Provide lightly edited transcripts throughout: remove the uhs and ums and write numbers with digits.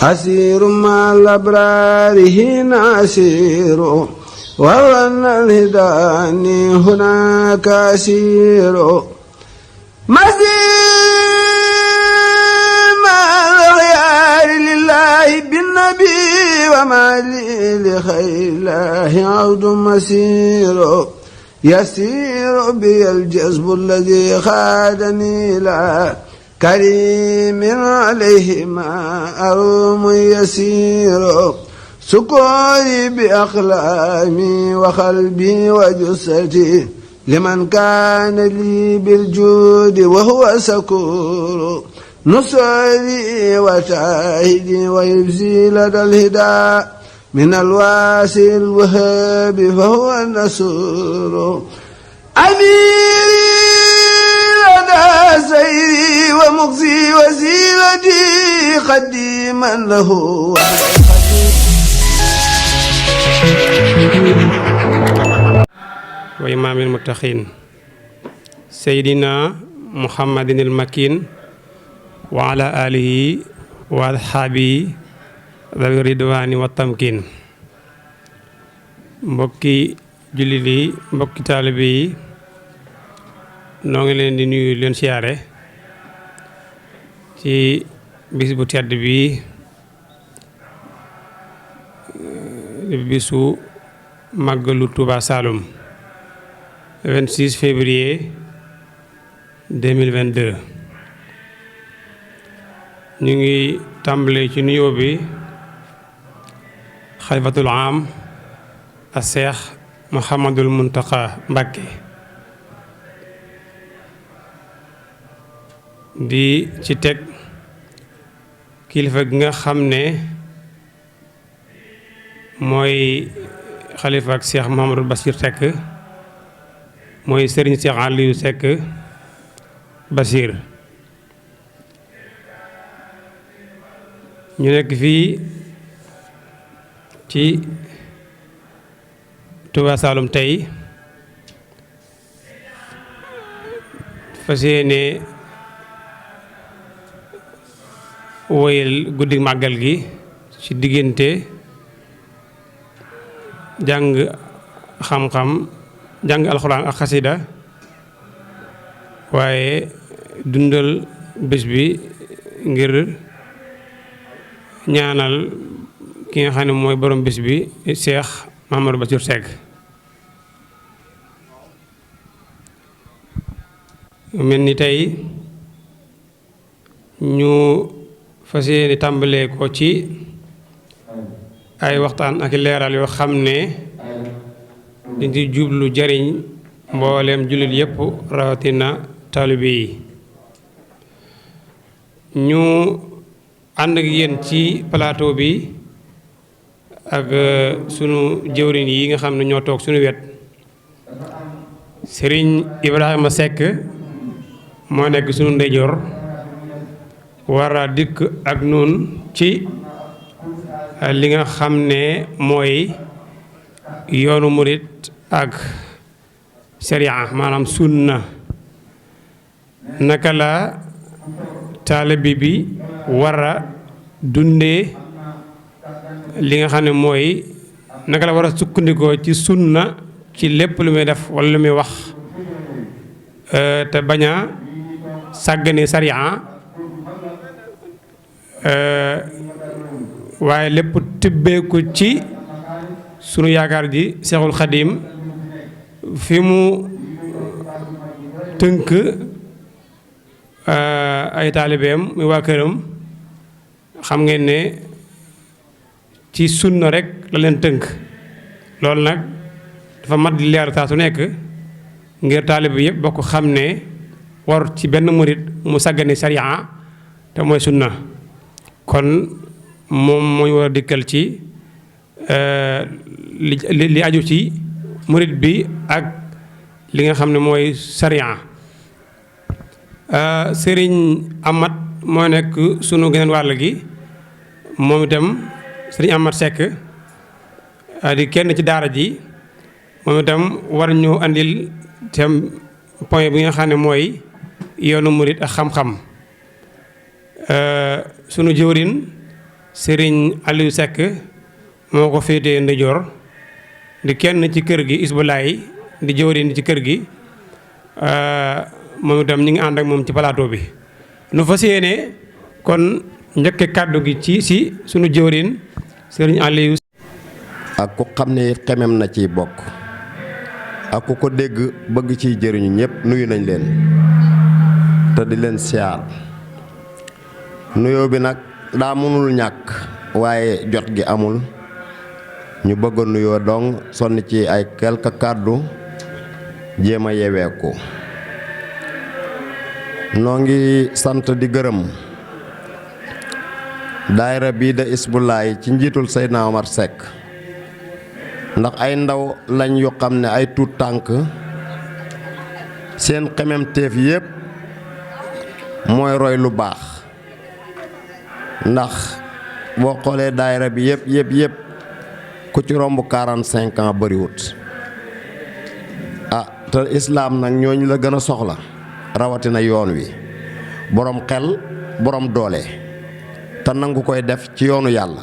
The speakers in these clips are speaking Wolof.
أسير مع الأبرار هنا أسير وأن الهداني هناك أسير مسير مع الخيار لله بالنبي وما لي لخير الله عود مسير يسير بي الجذب الذي خادني لا كريم عليه ما أروم يسير سكوري بأقلامي وقلبي وجسدي لمن كان لي بالجود وهو سكور نصري وتعهدي ويبزي لدى الهدى من الواسع الوهاب فهو النصور أميري لدى سيري ومغزي وسيلتي قديما له وإمام المتقين سيدنا محمد المكين وعلى آله وأصحابه ذوي الرضوان والتمكين mbokki jullit yi mbokki taalibe yi noo ngi leen di nuyu leen siyaare ci bis bu tedd bi bisu màggalu Touba Saloum 26 février 2022 ñu ngi tàmbale ci nuyoo bi xalifatul am a Seex Muhammadul Muntaqa Mbàkke di ci teg kilifa gi nga xam ne mooy xalifa ak Seex Muhammadul Basiir Seck mooy sëriñ Seex Aliyu Seck Basiir ñu nekk fii ci Touba Saloum tey fas yéene woyal guddi màggal gi ci diggante jàng xam-xam jàng alxuraan ak xasida waaye dundal bés bi ngir ñaanal ki nga xam ne mooy borom bés bi Cheikh Mahamadou Basiir Seck mel ni tey ñu fas yéene tàmbalee ko ci ay waxtaan ak leeral yoo xam ne dañ ci jublu jariñ mbooleem jullit yépp rawatina taalibe yi ñu ànd ak yéen ci plateau bi ak sunu jëwriñ yi nga xam ne ñoo toog sunu wet Serigne Ibrahima Seck moo nekk sunu ndeyjoor war a dikk ak nun ci li nga xam ne mooy yoonu murit ak sharia maanaam sunna naka la taalibe bi war a dundee li nga xam ne mooy naka la war a sukkandikoo ci sunna ci lépp lu muy def walla lu muy wax te bañ a sàggane sharia waaye lépp tibbeeku ci sunu yaakaar ji Seexul Xadiim fi mu tënk ay taalibeem muy waa këram xam ngeen ne ci sunna rek la leen tënk loolu nag dafa mat di leer saa su nekk ngir taalibe yëpp bokk xam ne war ci benn murit mu sàggane sariya te mooy sunna kon moom mooy war a dikkal ci li aju ci murit bi ak li nga xam ne mooy sariya sëriñ Amat moo nekk sunu geneen wàll gi moom itam sëriñ Amat Seck di kenn ci daara ji moom itam war ñu andil itam point bi nga xam ne mooy yoonu murit ak xam-xam sunu jëwrin Serigne Aliou Seck moo ko féetee ndijoor di kenn ci kër gi Isbulaay di jëwriñ ci kër gi moom itam ñu ngi ànd ak moom ci plateau bi. nu fas yéene kon njëkke kàddu gi ci si sunu jëwriñ Serigne Aliou. ak ku xam ne xemem na ciy bokk ak ku ko dégg bëgg ciy jëriñu ñëpp nuyu nañ leen te di leen siyaar. nuyoo bi nag daa mënul ñàkk waaye jot gi amul ñu bëgg a nuyoo dong sonni ci ay quelque kàddu jéem a yeweeku. noo ngi sant di gërëm daayira bii de Hizbut-Lahi ci njiitul Seydina Omar Seck ndax ay ndaw lañ yu xam ne ay tuut tànk seen xememteef yépp mooy roy lu baax. ndax boo xoolee daayira bi yëpp ku ci romb 45 ans bariwut te islaam nag ñooñu la gën a soxla rawatina yoon wi borom xel borom doole te nangu koy def ci yoonu yàlla.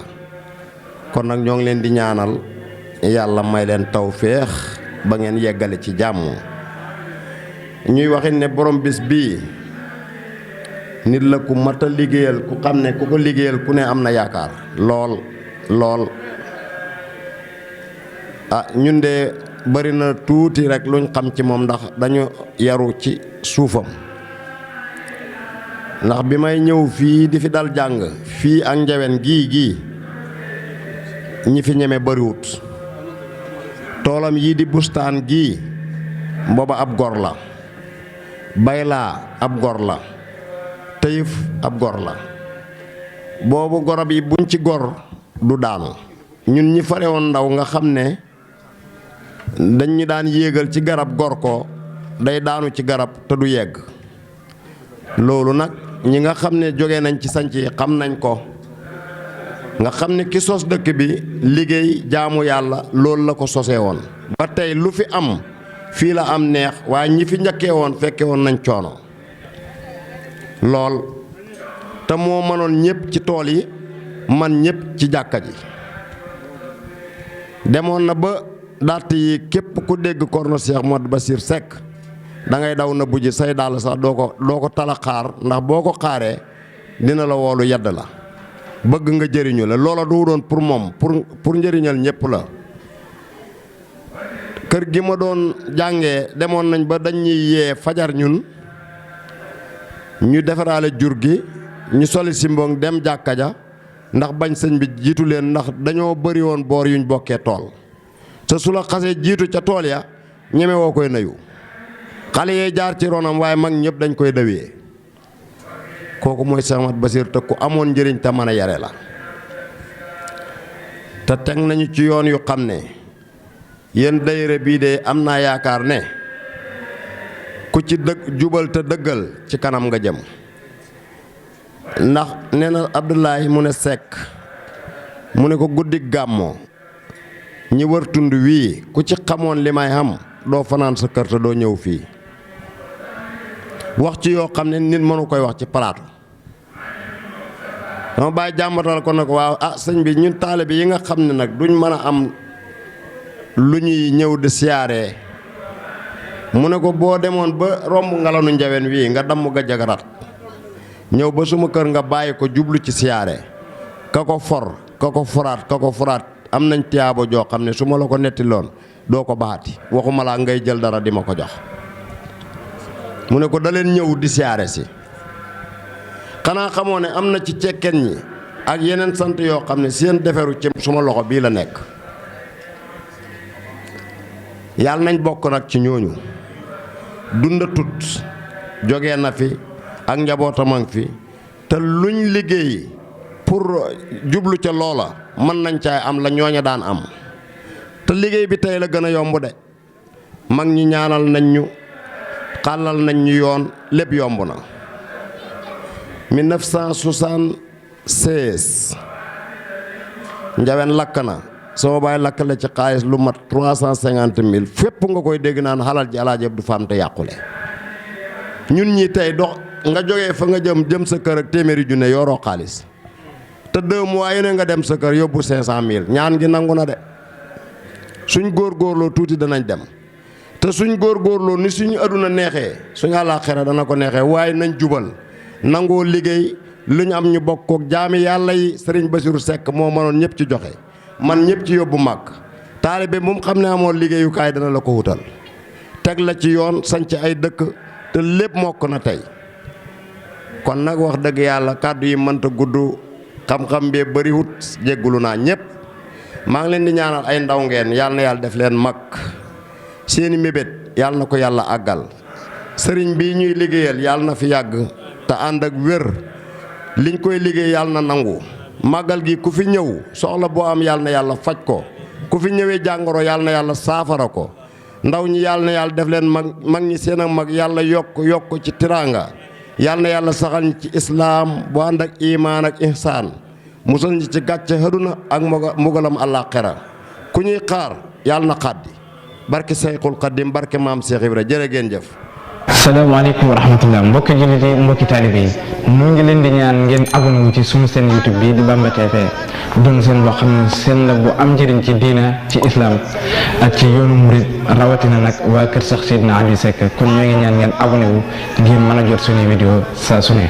kon nag ñoo ngi leen di ñaanal yàlla may leen tawféex ba ngeen yeggale ci jàmm. ñuy waxin ne borom bis bii nit la ku mat a liggéeyal ku xam ne ku ko liggéeyal ku ne am na yaakaar lool. ñun de bari na tuuti rek luñ xam ci moom ndax dañu yaru ci suufam. ndax bi may ñëw fii di fi dal jàng fii ak njawen gii ñi fi ñeme bariwut. toolam yii di bustaan gii booba ab gor la. baylaa ab gor la. tayif ab gor la. boobu gorab yi buñ ci gor du daanu. ñun ñi fare woon ndaw nga xam ne dañ ñu daan yéegal ci garab gor ko day daanu ci garab te du yegg. loolu nag ñi nga xam ne jóge nañ ci sanc yi xam nañ ko. nga xam ne ki sos dëkk bi liggéey jaamu yàlla loolu la ko sosee woon. ba tey lu fi am fii la am neex waaye ñi fi njëkkee woon fekke woon nañ coono lool. te moo mënoon ñëpp ci tool yi man ñëpp ci jàkka ji. demoon na ba dàtt yi képp ku dégg Korno Cheikh Modou Bassir Seck da ngay daw na bujj say dàll sax doo ko tala xaar ndax boo ko xaaree dina la woolu yedd la bëgg nga jëriñu la. loola du doon pour moom pour njëriñal ñëpp la. kër gi ma doon jàngee demoon nañ ba dañuy yee fajar ñun ñu defaraale jur gi ñu soli si mbong dem jàkka ja ndax bañ sëñ bi jiitu leen ndax dañoo bari woon boor yuñ bokkee tool. te su la xasee jiitu ca tool ya ñeme woo koy nayu. xale yee jaar ci ronam waaye mag ñëpp dañ koy dawee. kooku mooy Cheikh Modou Bassir te ku amoon njëriñ te mën a yare la. te teg nañu ci yoon yu xam ne yéen daayira bii de am naa yaakaar ne ku ci jubal te dëggal ci kanam nga jëm. ndax nee na Abdoulaye mu ne Seck mu ne ko guddi gàmmoo ñi wër tund wii ku ci xamoon li may xam doo fanaan sa kër te doo ñëw fii. wax ci yoo xam ne nit mënu koy wax ci palaatu. dama bàyyi jàmbatal ko nag waaw sëñ bi ñun taalibe yi nga xam ne nag duñ mën a am lu ñuy ñëw di siyaaree mu ne ko boo demoon ba romb ngalanu njawen wii nga damm ga jagarat ñëw ba suma kër nga bàyyi ko jublu ci siyaare ka ko foraat am nañ tiyaabo joo xam ne su ma la ko netti loon doo ko baati waxuma laa ngay jël dara di ma ko jox. mu ne ko da leen ñëw di siyaare si. xanaa xamoo ne am na ci cekkeen ñi ak yeneen sant yoo xam ne seen deferu ci suma loxo bii la nekk. yàlla nañ bokk nag ci ñooñu. dunda tut jóge na fi ak njabootam a ngi fi te luñ liggéey pour jublu ca loola mën nañ caay am la ñooña daan am. te liggéey bi tey la gën a yomb de mag ñi ñaanal nañ ñu xàllal nañ ñu yoon lépp yomb na. 1976 njawen lakk na sama baay lakk la ci xaalis lu mat 350 000 fépp nga koy dégg naan xalal ji Alaaji Abdu Faam te yàqule. ñun ñi tey dox nga jógee fa nga jëm sa kër ak téeméeri junne yoroo xaalis te 2 mois yu ne nga dem sa kër yóbbu 500000 ñaan gi nangu na de suñ góorgóorloo tuuti danañ dem te suñ góorgóorloo ni suñu aduna neexee suñu àllaaxira dana ko neexee waaye nañ jubal nangoo liggéey lu ñu am ñu bokk ak jaami yàlla yi Serigne Bassirou Seck moo mënoon ñëpp ci joxe man ñëpp ci yóbbu màgg taalibe mu xam ne amoon liggéeyukaay dana la ko wutal teg la ci yoon sanc ay dëkk te lépp mokk na tey kon nag wax dëgg yàlla kàddu yi mënta gudd xam-xam bee bëriwut jéggulu naa ñëpp maa ngi leen di ñaanal ay ndaw ngeen yàlla na yàlla def leen mag seeni mébét yàlla na ko yàlla àggal sëriñ bii ñuy liggéeyal yàlla na fi yàgg te ànd ak wér liñ koy liggéey yàlla na nangu màggal gi ku fi ñëw soxla boo am yàlla na yàlla faj ko ku fi ñëwee jàngoro yàlla na yàlla saafara ko ndaw ñi yàlla na yàlla def leen mag ñi seen ak mag yàlla yokk ci tiraanga yàlla na yàlla saxal ñi ci islaam bu ànd ak imaan ak ihsaan musal ñi ci gàcce àddina ak mbugalam àllaaxira ku ñuy xaar yàlla na xaddi barke Seyxul Xaddim barke maam Cheikh Ibra jërë ngeen jëf. asalaamaaleykum wa rahmatullah mbokki jullit yi mbokki taalibe yi mu ngi leen di ñaan ngeen abonné wu ci suñu seen YouTube bi di Bamba TV doon seen boo xam ne seen la bu am njëriñ ci diina ci islam ak ci yoonu murid rawatina nag waa kër Cheikh Seydina Aliou Seck kon ñoo ngi ñaan ngeen abonné wu ngir mën a jot suñuy vidéo saa su ne